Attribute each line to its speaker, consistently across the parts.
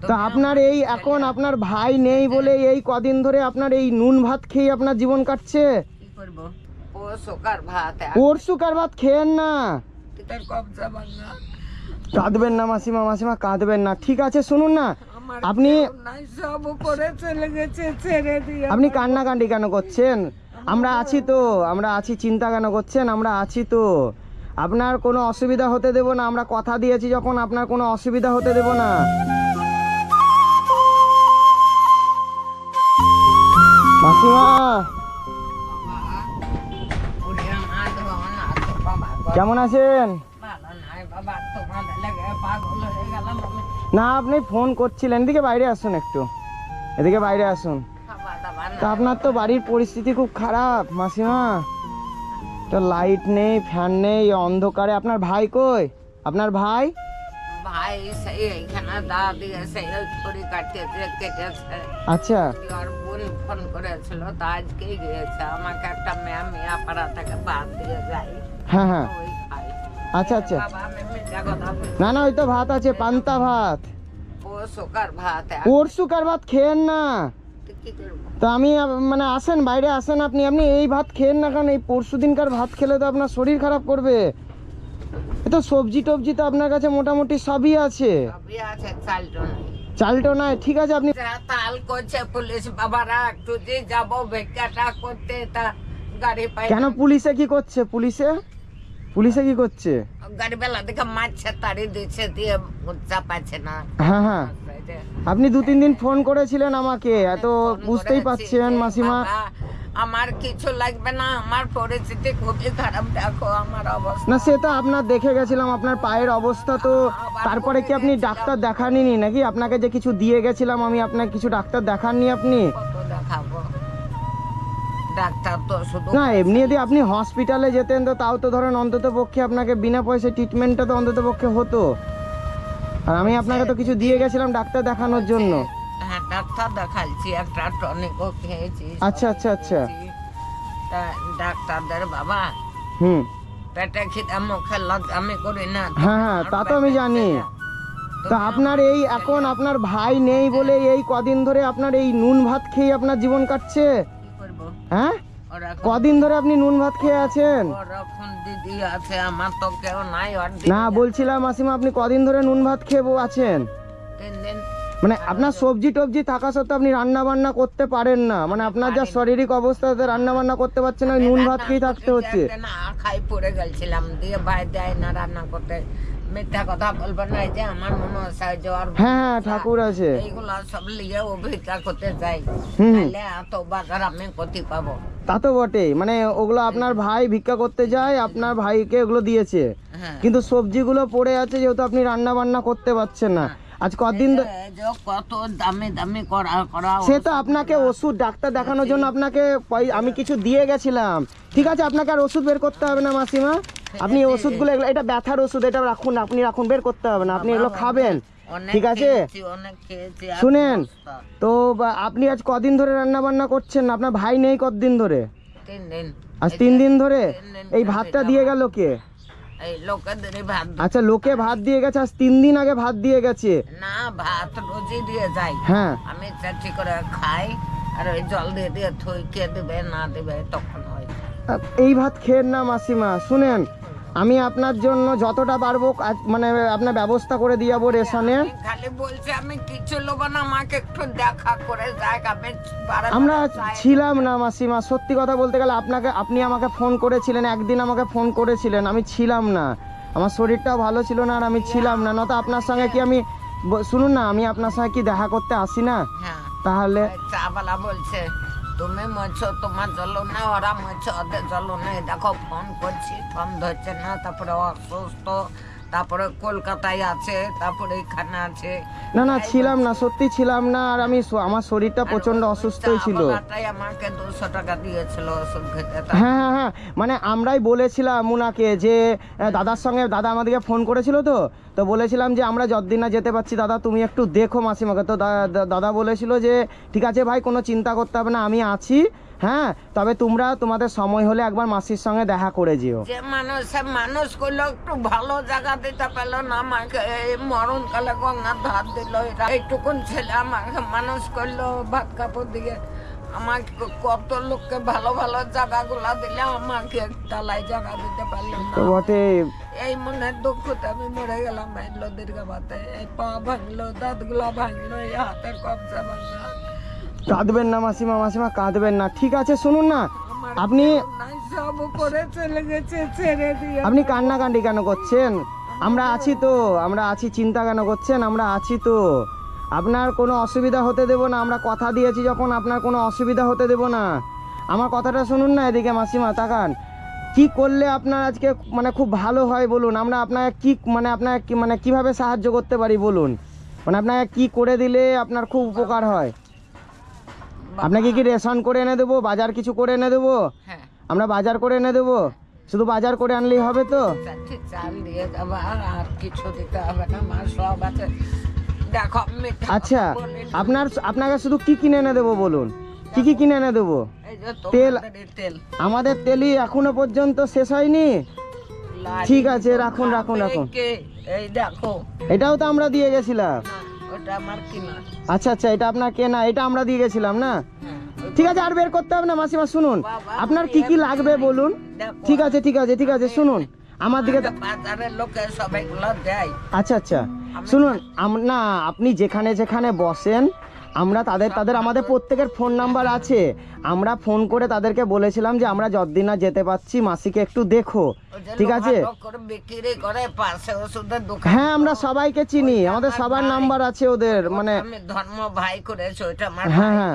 Speaker 1: তা আপনার এই এখন আপনার ভাই নেই বলে এই কদিন ধরে আপনার এই নুন ভাত খেয়ে আপনার জীবন কাটছে।
Speaker 2: কি করব? পরশুকার ভাত
Speaker 1: পরশুকার ভাত খেয়েন না।
Speaker 2: তোর কবজা ভাঙা।
Speaker 1: কাঁদবেন না মাসিমা, মাসিমা কাঁদবেন না, ঠিক আছে শুনুন না আপনি
Speaker 2: সব করে চলে গেছে ছেড়ে দিয়ে।
Speaker 1: আপনি কান্নাকান্দি কেন করছেন? আমরা আছি তো, আমরা আছি, চিন্তা কেন করছেন? আমরা আছি তো, আপনার কোনো অসুবিধা হতে দেব না। আমরা কথা দিয়েছি যখন, আপনার কোনো অসুবিধা হতে দেব না। মাসিমা কেমন আছেন? না আপনি ফোন করছিলেন, এদিকে বাইরে আসুন, একটু এদিকে বাইরে আসুন। তা আপনার তো বাড়ির পরিস্থিতি খুব খারাপ মাসিমা, তো লাইট নেই, ফ্যান নেই, অন্ধকারে। আপনার ভাই কই? আপনার ভাই
Speaker 2: ভাই সেই এইখানে দাঁড়া দিয়েছে, ছড়ি কেটেছে।
Speaker 1: আচ্ছা
Speaker 2: আর বোন ফোন করেছিল, তা আজকেই গিয়েছে। আমাকে একটা মিয়া পাড়া থেকে ভাত দিয়ে যায়।
Speaker 1: হ্যাঁ হ্যাঁ
Speaker 2: ওই খাই।
Speaker 1: আচ্ছা আচ্ছা।
Speaker 2: বাবা আমি মিথ্যা কথা বলছি।
Speaker 1: না না ওই তো ভাত আছে, পান্তা ভাত।
Speaker 2: পরশুকার ভাত
Speaker 1: পরশুকার ভাত খেয়েন না।
Speaker 2: কি করবো?
Speaker 1: তো আমি মানে আসেন, বাইরে আসেন, আপনি আপনি এই ভাত খেয়েন না, কারণ এই পরশু দিনকার ভাত খেলে তো আপনার শরীর খারাপ করবে। এ তো সবজি টবজি তো আপনার কাছে মোটামুটি সবই আছে।
Speaker 2: সবই আছে, চালটো নাই।
Speaker 1: চালটো নাই, ঠিক আছে আপনি
Speaker 2: যা তাল করছে পুলিশ বাবারা, একটু যে যাবো ভিক্ষাটা করতে, তা গাড়ি পাই
Speaker 1: কেন? পুলিশে কি করছে? পুলিশে পুলিশে কি করছে?
Speaker 2: গাড়ি বেলা দেখে মারছে, তাড়ি দিচ্ছে, দিয়ে চাপাচ্ছে না।
Speaker 1: হ্যাঁ হ্যাঁ আপনি 2-3 দিন ফোন করেছিলেন আমাকে, এত বুঝতেই পাচ্ছেন মাসিমা।
Speaker 2: বাবা, আমার কিছু লাগবে না, আমার পরিস্থিতি খুবই খারাপ, দেখো আমার অবস্থা।
Speaker 1: না সে তো আপনার দেখে গেছিলাম, আপনার পায়ের অবস্থা তো। তারপরে কি আপনি ডাক্তার দেখাননি নাকি? আপনাকে যে কিছু দিয়ে গেছিলাম আমি, আপনাকে কিছু ডাক্তার দেখাননি আপনি?
Speaker 2: কত দেখাবো ডাক্তার, তো শুধু
Speaker 1: না এমনি যদি আপনি হসপিটালে যেতেন তো তাও তো ধরেন অন্তত পক্ষে আপনাকে বিনা পয়সায় ট্রিটমেন্টটা তো অন্তত পক্ষে হতো। আর আমি আপনাকে তো কিছু দিয়ে গেছিলাম ডাক্তার দেখানোর জন্য।
Speaker 2: হ্যাঁ ডাক্তার দেখাচ্ছি, একটা টনিকও খেয়েছি।
Speaker 1: আচ্ছা আচ্ছা আচ্ছা।
Speaker 2: তা ডাক্তারদের বাবা
Speaker 1: হুম
Speaker 2: পেটে খিদে মুখে আমি করি না।
Speaker 1: হ্যাঁ হ্যাঁ তা তো আমি জানি। তা আপনার এই এখন আপনার ভাই নেই বলে এই কদিন ধরে আপনার এই নুন ভাত খেয়ে আপনার জীবন কাটছে।
Speaker 2: কি করবো?
Speaker 1: হ্যাঁ
Speaker 2: ওরা
Speaker 1: কদিন ধরে আপনি নুন ভাত খেয়ে আছেন?
Speaker 2: ওরকম দিদি আছে, আমার তো কেউ নাই। ওর
Speaker 1: না বলছিলাম মাসিমা আপনি কদিন ধরে নুন ভাত খেয়ে আছেন?
Speaker 2: 3 দিন।
Speaker 1: মানে আপনার সবজি টবজি থাকা সত্ত্বেও আপনি রান্না বান্না করতে পারেন না, মানে আপনার যা শারীরিক অবস্থাতে রান্না বান্না করতে পারছেন না, ওই নুন ভাত খেয়ে থাকতে হচ্ছে।
Speaker 2: না খাই পড়ে গেছিলাম, দিয়ে ভাই দেয় না রান্না করতে। মিথ্যা কথা বলবো না, এই যে আমার মনে হয় জ্বর,
Speaker 1: হ্যাঁ হ্যাঁ ঠাকুর আছে,
Speaker 2: এইগুলা সব লিয়ে ও ভিক্ষা করতে যাই,
Speaker 1: হুম।
Speaker 2: তাহলে এত বাজার আমি কোথি পাবো?
Speaker 1: তা তো বটেই, মানে ওগুলো আপনার ভাই ভিক্ষা করতে যায়, আপনার ভাইকে ওগুলো দিয়েছে,
Speaker 2: হ্যাঁ।
Speaker 1: কিন্তু সবজিগুলো পড়ে আছে যেহেতু আপনি রান্না বান্না করতে পারছেন না। আজ কদিন
Speaker 2: এই যে কত দামি দামি করা
Speaker 1: সে তো আপনাকে ওষুধ ডাক্তার দেখানোর জন্য আপনাকে আমি কিছু দিয়ে গেছিলাম, ঠিক আছে আপনাকে আর ওষুধ বের করতে হবে না মাসিমা। আপনি এই ওষুধগুলো এটা ব্যথার ওষুধ, এটা রাখুন, আপনি রাখুন, বের করতে হবে না, আপনি এগুলো খাবেন, ঠিক আছে?
Speaker 2: অনেক খেয়েছি।
Speaker 1: শুনেন তো, আপনি আজ কদিন ধরে রান্না বান্না করছেন? আপনার ভাই নেই কতদিন ধরে?
Speaker 2: 3 দিন।
Speaker 1: আজ 3 দিন ধরে। এই ভাতটা দিয়ে গেল কে?
Speaker 2: এই লোকেদের ভাত।
Speaker 1: আচ্ছা লোকে ভাত দিয়ে গেছে, আজ 3 দিন আগে ভাত দিয়ে গেছে।
Speaker 2: না ভাত রোজই দিয়ে যাই,
Speaker 1: হ্যাঁ
Speaker 2: আমি চাটি করে খাই, আর ওই জল দিয়ে দিয়ে থই, কে দেবে না দেবে তখন হয়।
Speaker 1: এই ভাত খেয়েন না মাসিমা। শুনেন আমি আপনার জন্য যতটা পারবো মানে আপনার ব্যবস্থা করে দিয়ে যাবো রেশনে।
Speaker 2: আমি খালি বলছি আমি কিছু লোক না, আমাকে একটু দেখা করে যাক। আমি
Speaker 1: আমরা ছিলাম না মাসিমা, সত্যি কথা বলতে গেলে আপনি আমাকে ফোন করেছিলেন, একদিন আমাকে ফোন করেছিলেন, আমি ছিলাম না, আমার শরীরটাও ভালো ছিল না, আর আমি ছিলাম না। নয়তো আপনার সঙ্গে কি আমি শুনুন না, আমি আপনার সঙ্গে কি দেখা করতে আসি না?
Speaker 2: হ্যাঁ
Speaker 1: তাহলে
Speaker 2: চাওয়ালা বলছে তুমি মরছো, তোমার জল না, ওরা মরছে, ওদের জল নেই। দেখো ফোন করছি, ফোন ধরছে না, তারপরে অসুস্থ, তারপরে কলকাতায় আছে, তারপরে এখানে আছে।
Speaker 1: না না ছিলাম না, সত্যি ছিলাম না, আর আমি আমার শরীরটা প্রচন্ড অসুস্থই ছিল।
Speaker 2: আমাকে 200 টাকা দিয়েছিল ওষুধ খেতে।
Speaker 1: হ্যাঁ হ্যাঁ হ্যাঁ মানে আমরাই বলেছিলাম উনাকে যে দাদার সঙ্গে, দাদা আমাদেরকে ফোন করেছিল, তো বলেছিলাম যে আমরা যতদিন না যেতে পারছি দাদা তুমি একটু দেখো মাসিমাকে। তো দাদা বলেছিল যে ঠিক আছে ভাই কোনো চিন্তা করতে হবে না, আমি আছি, হ্যাঁ, তবে তোমরা তোমাদের সময় হলে একবার মাসির সঙ্গে দেখা করে যেও।
Speaker 2: যে মানুষ করলো একটু ভালো জায়গা দিতে পারলো না আমাকে, এই মরণকালে গঙ্গা ধার দিল, এইটুকুন ছেলে আমাকে মানুষ করলো ভাত কাপড় দিয়ে, আমাকে কত লোককে ভালো ভালো জায়গাগুলা দিলে আমাকে একটালাই জায়গা দিতে পারলো না।
Speaker 1: তো বটে,
Speaker 2: এই মনের দুঃখতে আমি মরে গেলাম। ভাঙলো দীর্ঘাবাতে, এই পা ভাঙলো, দাঁতগুলা ভাঙলো, এই হাতের কবজা ভাঙলো।
Speaker 1: কাঁদবেন না মাসিমা, মাসিমা কাঁদবেন না, ঠিক আছে? শুনুন না, আপনি
Speaker 2: সব করে চলে গেছে ছেড়ে দিয়ে।
Speaker 1: আপনি কান্নাকান্দি কেন করছেন? আমরা আছি তো, আমরা আছি, চিন্তা কেন করছেন? আমরা আছি তো, আপনার কোনো অসুবিধা হতে দেব না। আমরা কথা দিয়েছি যখন, আপনার কোনো অসুবিধা হতে দেব না। আমার কথাটা শুনুন না, এদিকে মাসিমা তাকান। কি করলে আপনার আজকে মানে খুব ভালো হয় বলুন? আমরা আপনাকে কি মানে আপনাকে মানে কিভাবে সাহায্য করতে পারি বলুন? মানে আপনাকে কি করে দিলে আপনার খুব উপকার হয়? আপনাকে কি রেশন করে এনে দেবো, বাজার কিছু করে এনে দেবো?
Speaker 2: হ্যাঁ,
Speaker 1: আমরা বাজার করে এনে দেবো, শুধু বাজার করে আনলেই হবে তো?
Speaker 2: চাল দিয়ে যাবো, আর কিছু দিতে হবে না, মাছ সব আছে। দেখো
Speaker 1: আচ্ছা, আপনাকে শুধু কি কিনে এনে দেবো বলুন? কি কি কিনে এনে দেবো? তেল, আমাদের তেলই এখনো পর্যন্ত শেষ হয়নি। ঠিক আছে, রাখুন রাখুন রাখুন।
Speaker 2: এই দেখো,
Speaker 1: এটাও তো আমরা দিয়ে গেছিলাম।
Speaker 2: ওটা আমার কিনা।
Speaker 1: আচ্ছা আচ্ছা, এটা আপনার কেনা, এটা আমরা দিয়ে গেছিলাম না? ঠিক আছে, আর বের করতে হবে না মাসিমা। শুনুন, আপনার কি কি লাগবে বলুন? ঠিক আছে ঠিক আছে ঠিক আছে, শুনুন আমার দিকে।
Speaker 2: বাজারের লোকে সবাইগুলো দেয়।
Speaker 1: আচ্ছা আচ্ছা, শুনুন, না আপনি যেখানে যেখানে বসেন, আমরা তাদের আমাদের প্রত্যেকের ফোন নাম্বার আছে। আমরা ফোন করে তাদেরকে বলেছিলাম যে আমরা যতদিন না যেতে পারছি মাসিকে একটু দেখো, ঠিক আছে? হ্যাঁ, আমরা সবাইকে চিনি, আমাদের সবার নাম্বার আছে ওদের। মানে
Speaker 2: আমি ধর্ম ভাই করেছে ওইটা আমার।
Speaker 1: হ্যাঁ হ্যাঁ,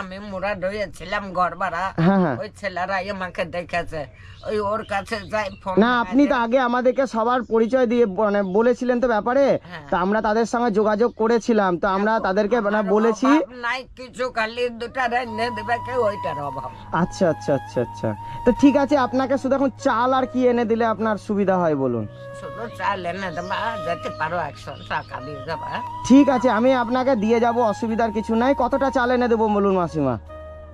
Speaker 2: আমি মুরাদ হয়েছিলাম ঘর ভাড়া,
Speaker 1: হ্যাঁ হ্যাঁ,
Speaker 2: ওই ছেলেরা আমাকে দেখেছে, ওই ওর কাছে যাই ফোন।
Speaker 1: না আপনি তো আগে আমাদেরকে সবার পরিচয় দিয়ে মানে বলেছিলেন তো ব্যাপারে, তো আমরা তাদের সঙ্গে যোগাযোগ করেছিলাম, তো আমরা তাদেরকে মানে বলেছি।
Speaker 2: নাই কিছু, খালি দুটা রান্না দেবে কেউ, ওইটার অভাব।
Speaker 1: আচ্ছা আচ্ছা আচ্ছা আচ্ছা, তো ঠিক আছে, আপনাকে শুধু এখন চাল আর কি এনে দিলে আপনার সুবিধা হয় বলুন?
Speaker 2: শুধু চাল এনে দেবা, যেতে পারো 100 টাকা দিয়ে যাবা।
Speaker 1: ঠিক আছে, আমি আপনাকে দিয়ে যাব, অসুবিধার কিছু নাই। কতটা চাল এনে দেবো বলুন মাসিমা,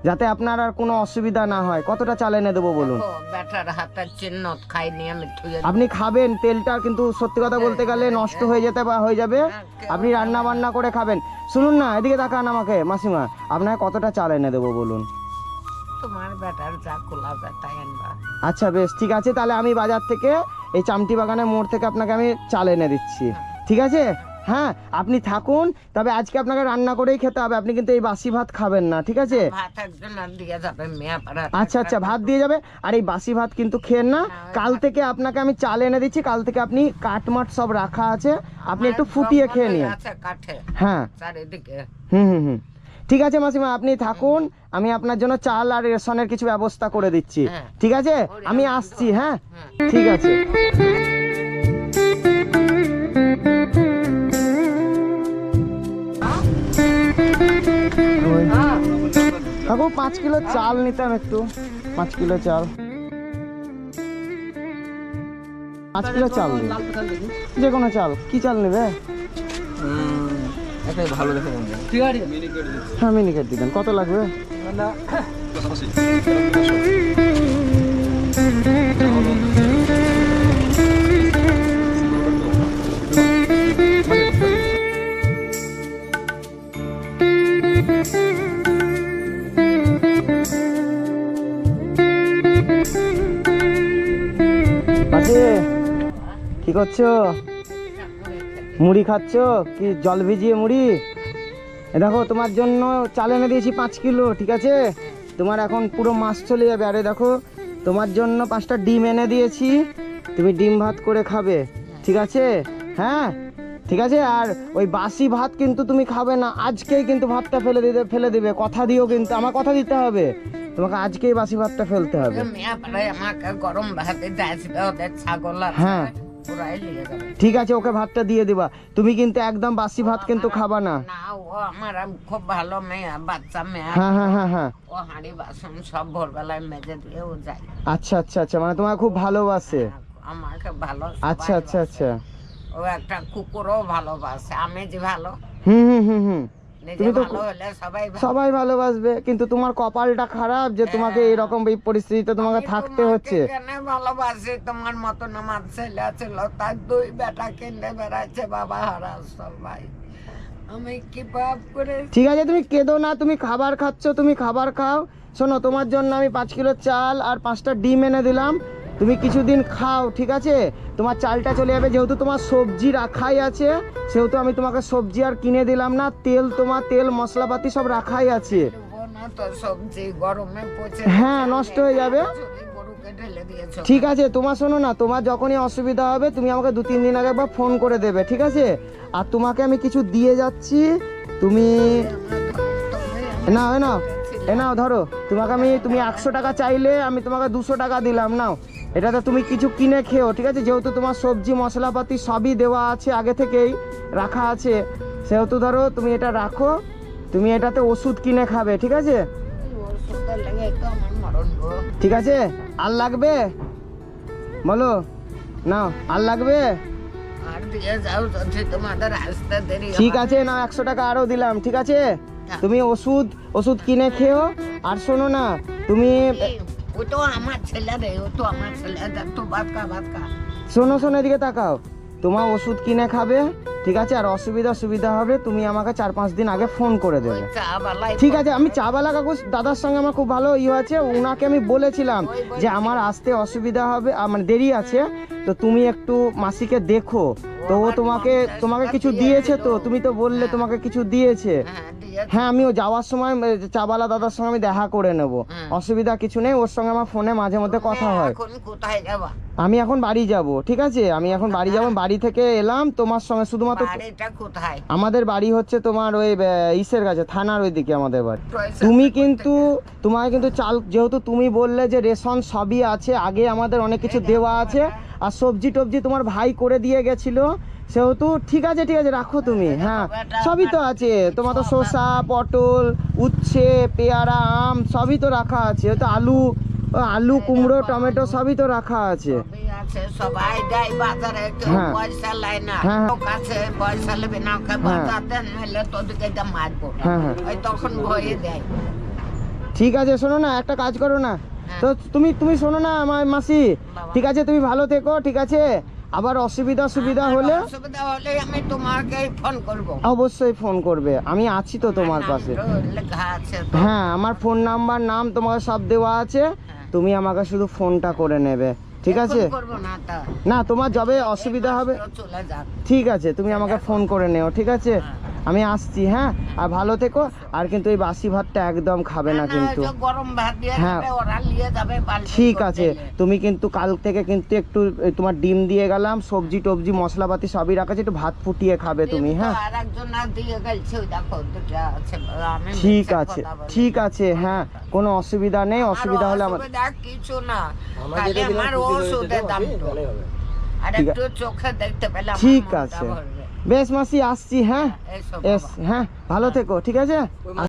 Speaker 1: যাতে আপনার আর কোনো অসুবিধা না হয়? কতটা চাল এনে দেবো বলুন?
Speaker 2: ব্যাটার হাতের চিহ্ন খাইনি আমি।
Speaker 1: আপনি খাবেন তেলটা, কিন্তু সত্যি কথা বলতে গেলে নষ্ট হয়ে যেতে বা হয়ে যাবে। আপনি রান্না বান্না করে খাবেন। শুনুন না, এদিকে তাকান আমাকে মাসিমা, আপনাকে কতটা চাল এনে দেবো বলুন?
Speaker 2: তোমার ব্যাটার যা খোলা যায় তাই আনবা।
Speaker 1: আচ্ছা বেশ, ঠিক আছে, তাহলে আমি বাজার থেকে এই চামটি বাগানের মোড় থেকে আপনাকে আমি চাল এনে দিচ্ছি, ঠিক আছে? হ্যাঁ, আপনি থাকুন, তবে আজকে আপনাকে রান্না করেই খেতে হবে, আপনি কিন্তু এই বাসি ভাত খাবেন না, ঠিক আছে?
Speaker 2: ভাত একজন দিয়ে যাবে, মেয়া পাড়া।
Speaker 1: আচ্ছা আচ্ছা, ভাত দিয়ে যাবে, আর এই বাসি ভাত কিন্তু খেয়েন না। কাল থেকে আপনাকে আমি চাল এনে দিচ্ছি, কাল থেকে আপনি কাঠমাট সব রাখা আছে, আপনি একটু ফুটিয়ে খেয়ে নিন। হ্যাঁ,
Speaker 2: চারিদিকে।
Speaker 1: হুম হুম হুম, ঠিক আছে মাসিমা, আপনি থাকুন, আমি আপনার জন্য চাল আর রেশনের কিছু ব্যবস্থা করে দিচ্ছি, ঠিক আছে? আমি আসছি, হ্যাঁ ঠিক আছে। কাকু 5 কিলো চাল নিতাম একটু, 5 কিলো চাল, 5 কিলো চাল দিন, যে কোনো চাল। কি চাল নেবে?
Speaker 3: ভালো দেখে
Speaker 1: হ্যাঁ, মিনিকেট দিবেন। কত লাগবে? কি করছো? মুড়ি খাচ্ছ? কি জল ভিজিয়ে মুড়ি? দেখো, তোমার জন্য চাল এনে দিয়েছি 5 কিলো, ঠিক আছে? তোমার এখন পুরো মাস চলে যাবে। আরে দেখো, তোমার জন্য 5টা ডিম এনে দিয়েছি, তুমি ডিম ভাত করে খাবে, ঠিক আছে? হ্যাঁ ঠিক আছে, আর ওই বাসি ভাত কিন্তু তুমি খাবে না, আজকেই কিন্তু ভাতটা ফেলে দিবে, কথা দিও, কিন্তু আমার কথা দিতে হবে, তোমাকে আজকেই বাসি ভাতটা ফেলতে হবে।
Speaker 2: আমাকে গরম ভাতে আসবে, ওদের ছাগল আছে,
Speaker 1: হ্যাঁ
Speaker 2: পুরাই নিয়ে যাবে।
Speaker 1: ঠিক আছে, ওকে ভাতটা দিয়ে দিবা, তুমি কিন্তু একদম বাসি ভাত কিন্তু খাবা না।
Speaker 2: না, ও আমার খুব ভালো মেয়ে, বাচ্চা মেয়ে।
Speaker 1: হ্যাঁ হ্যাঁ হ্যাঁ হ্যাঁ,
Speaker 2: ও হাঁড়ি বাসন সব ভোরবেলায় মেজে দিয়েও যায়।
Speaker 1: আচ্ছা আচ্ছা আচ্ছা, মানে তোমাকে খুব ভালোবাসে।
Speaker 2: আমাকে ভালো,
Speaker 1: আচ্ছা আচ্ছা আচ্ছা,
Speaker 2: ও একটা কুকুরও ভালোবাসে, আমি যে ভালো।
Speaker 1: হুম হুম হুম হুম,
Speaker 2: নিজে
Speaker 1: তুমি তো
Speaker 2: ভালো হলে সবাই ভালো।
Speaker 1: সবাই ভালোবাসবে, কিন্তু তোমার কপালটা খারাপ যে তোমাকে এরকম এই পরিস্থিতিতে তোমাকে
Speaker 2: আমি
Speaker 1: থাকতে
Speaker 2: তোমাকে
Speaker 1: হচ্ছে।
Speaker 2: কেন ভালোবাসি? তোমার মতন আমার ছেলে ছিল, তার 2 বেটা কিনে বেড়াচ্ছে বাবা হারা সবাই। আমি কি পাপ করে?
Speaker 1: ঠিক আছে, তুমি কেঁদো না, তুমি খাবার খাচ্ছ, তুমি খাবার খাও। শোনো, তোমার জন্য আমি 5 কিলো চাল আর 5টা ডিম এনে দিলাম, তুমি কিছুদিন খাও, ঠিক আছে? তোমার চালটা চলে যাবে, যেহেতু তোমার সবজি রাখাই আছে, সেহেতু আমি তোমাকে সবজি আর কিনে দিলাম না। তেল, তোমার তেল মশলাপাতি সব রাখাই আছে।
Speaker 2: নেবো না তো সবজি, গরমে পচে
Speaker 1: হ্যাঁ, নষ্ট হয়ে যাবে।
Speaker 2: গরুকে ঢেলে দিয়েছো।
Speaker 1: ঠিক আছে, তোমার শোনো না, তোমার যখনই অসুবিধা হবে তুমি আমাকে 2-3 দিন আগে একবার ফোন করে দেবে, ঠিক আছে? আর তোমাকে আমি কিছু দিয়ে যাচ্ছি, তুমি নাও, নাও ধরো। তুমি 100 টাকা চাইলে আমি তোমাকে 200 টাকা দিলাম, নাও। এটাতে তুমি কিছু কিনে খেও, ঠিক আছে? যেহেতু তোমার সবজি মশলাপাতি সবই দেওয়া আছে, আগে থেকেই রাখা আছে, সেহেতু ধরো তুমি এটা রাখো, তুমি এটাতে ওষুধ কিনে খাবে, ঠিক আছে?
Speaker 2: ওষুধের লেগে তো আমার মরণ গো।
Speaker 1: ঠিক আছে, আর লাগবে বলো, নাও, আর লাগবে?
Speaker 2: আর দিয়ে যাও যদি তোমাদের আসতে দেরি হয়।
Speaker 1: ঠিক আছে, নাও, 100 টাকা আরও দিলাম, ঠিক আছে? তুমি ওষুধ কিনে খেও। আর শোনো না, তুমি
Speaker 2: ও তো আমার ছেলে রে, ও তো আমার ছেলে, তো ভাত খা।
Speaker 1: শোনো, এদিকে তাকাও। তোমার ওষুধ কিনে খাবে, ঠিক আছে? আর সুবিধা হবে, তুমি আমাকে 4-5 দিন আগে ফোন করে
Speaker 2: ওই
Speaker 1: দেবে,
Speaker 2: চা বালাই
Speaker 1: ঠিক আছে? আমি চাবালা কাকু দাদার সঙ্গে আমার খুব ভালো আছে, ওনাকে আমি বলেছিলাম যে আমার আসতে অসুবিধা হবে, মানে দেরি আছে, তো তুমি একটু মাসিকে দেখো। তো ও তোমাকে কিছু দিয়েছে, তো তুমি তো বললে তোমাকে কিছু দিয়েছে। হ্যাঁ, আমিও যাওয়ার সময় চাবালা দাদার সঙ্গে আমি দেখা করে নেব, অসুবিধা কিছু নেই। ওর সঙ্গে আমার ফোনে মাঝে মধ্যে কথা হয়।
Speaker 2: এখন কোথায় যাবা?
Speaker 1: আমি এখন বাড়ি যাব, ঠিক আছে? আমি এখন বাড়ি যাব, বাড়ি থেকে এলাম তোমার সঙ্গে শুধুমাত্র।
Speaker 2: বাড়িটা কোথায়?
Speaker 1: আমাদের বাড়ি হচ্ছে তোমার ওই ইসের কাছে, থানার ওই দিকে আমাদের বাড়ি। তুমি কিন্তু তোমাকে কিন্তু চাল, যেহেতু তুমি বললে যে রেশন সবই আছে, আগে আমাদের অনেক কিছু দেওয়া আছে, আর সবজি টবজি তোমার ভাই করে দিয়ে গেছিল, সেহেতু ঠিক আছে, রাখো তুমি। হ্যাঁ, সবই তো আছে, তোমার তো শসা, পটল, উচ্ছে, পেয়ারা, আম সবই তো রাখা আছে, তো আলু, কুমড়ো, টমেটো সবই তো রাখা আছে।
Speaker 2: সবই আছে, সবাই যায় বাজারে, কেউ
Speaker 1: হ্যাঁ।
Speaker 2: পয়সা লাই না।
Speaker 1: হ্যাঁ।
Speaker 2: লোক আছে পয়সা নেবে না, ওকে বাজার দেন, নইলে তোদেরকে যা মারবো।
Speaker 1: হ্যাঁ।
Speaker 2: ওই তখন ভয়ে দেয়।
Speaker 1: ঠিক আছে, শোনো না, একটা কাজ করো না, তো তুমি শোনো না আমার মাসি, ঠিক আছে? তুমি ভালো থেকো, ঠিক আছে? আবার অসুবিধা হলে
Speaker 2: অসুবিধা হলে আমি তোমাকে ফোন করব।
Speaker 1: অবশ্যই ফোন করবে, আমি আছি তো তোমার পাশে।
Speaker 2: লেখা আছে তো।
Speaker 1: হ্যাঁ, আমার ফোন নাম্বার, নাম তোমাকে সব দেওয়া আছে, তুমি আমাকে শুধু ফোনটা করে নেবে, ঠিক আছে?
Speaker 2: এখন করবো না তা।
Speaker 1: না, তোমার যবে অসুবিধা হবে,
Speaker 2: চলে যাক।
Speaker 1: ঠিক আছে, তুমি আমাকে ফোন করে নেও, ঠিক আছে? আমি আসছি, হ্যাঁ? আর ভালো থেকো। আর কিন্তু এই বাসি ভাতটা একদম খাবে না কিন্তু।
Speaker 2: যে গরম ভাত দিয়ে
Speaker 1: হ্যাঁ।
Speaker 2: যাবে, ওরা নিয়ে যাবে বালতি
Speaker 1: ঠিক
Speaker 2: করে
Speaker 1: আছে,
Speaker 2: দিলে।
Speaker 1: তুমি কিন্তু কাল থেকে কিন্তু একটু তোমার ডিম দিয়ে গেলাম, সবজি টবজি মশলাপাতি সবই রাখা আছে, একটু ভাত ফুটিয়ে খাবে তুমি,
Speaker 2: ডিম তো
Speaker 1: হ্যাঁ?
Speaker 2: আরেকজন আর দিয়ে গেছে, ওই দেখো দুটো আছে। আমি
Speaker 1: ঠিক
Speaker 2: মিথ্যা
Speaker 1: আছে,
Speaker 2: কথা বলি।
Speaker 1: ঠিক আছে, হ্যাঁ, কোনো অসুবিধা নেই, অসুবিধা হলে আমার।
Speaker 2: অসুবিধা কিছু না, খালি আমার ওষুধের দামটা। আর
Speaker 1: ঠিক
Speaker 2: একটু চোখে দেখতে পেলে আমার
Speaker 1: ঠিক
Speaker 2: মনটা
Speaker 1: আছে,
Speaker 2: ভরবে।
Speaker 1: বেশ মাসি, আসছি, হ্যাঁ?
Speaker 2: এসো
Speaker 1: হ্যাঁ, ভালো থেকো, ঠিক আছে?